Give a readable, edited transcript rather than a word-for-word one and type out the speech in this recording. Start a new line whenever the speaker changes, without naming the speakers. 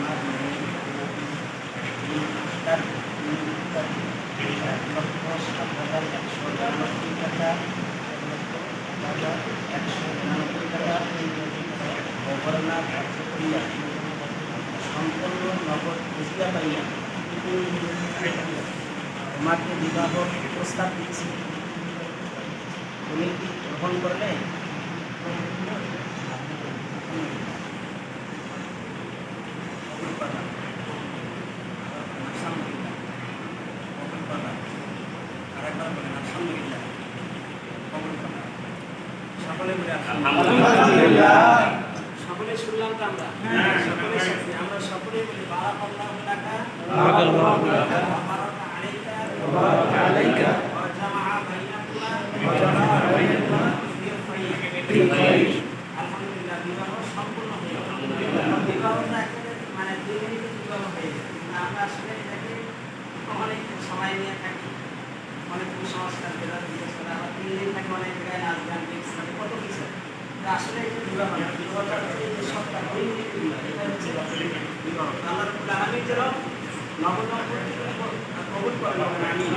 আমার মেয়ে তার 1,07,199 টাকা, 1,07,199 টাকা গভর্নর করিয়া সম্পূর্ণ নগদ বুঝিয়া পাইয়া তোমাকে বিবাহ প্রস্তাব দিচ্ছি, তুমি কি গ্রহণ করলে? সকলে শুনলাম তো আমরা, সকলে আমরা সকলে বলি বারাকাল্লাহু লাকা বারাকাল্লাহু লাকা বারাকা আলাইকা বারাকা আলাইকা ওয়া জামাআ বাইনাকুমা ফি খাইর। আলহামদুলিল্লাহ, বিবাহ সম্পূর্ণ হয়ে গেল। বিবাহটা মানে 2 মিনিটে বিবাহ হয়ে যায়। আমরা আসলে এটাকে অনেক সময় নিয়ে থাকি, অনেক কুসংস্কার বেরা দিয়ে চলে, আবার 3 দিন থাকে, অনেক জায়গায় নাচ গান মিক্স থাকে, কত কিছু। আসলে এটা বিবাহ না, বিবাহটা হচ্ছে যে সবটা 2 মিনিটে বিবাহ, এটা হচ্ছে বিবাহ। আল্লাহ রাব্বুল আলামিন যেন নবদম্পতিকে কবুল করেন। আমিন।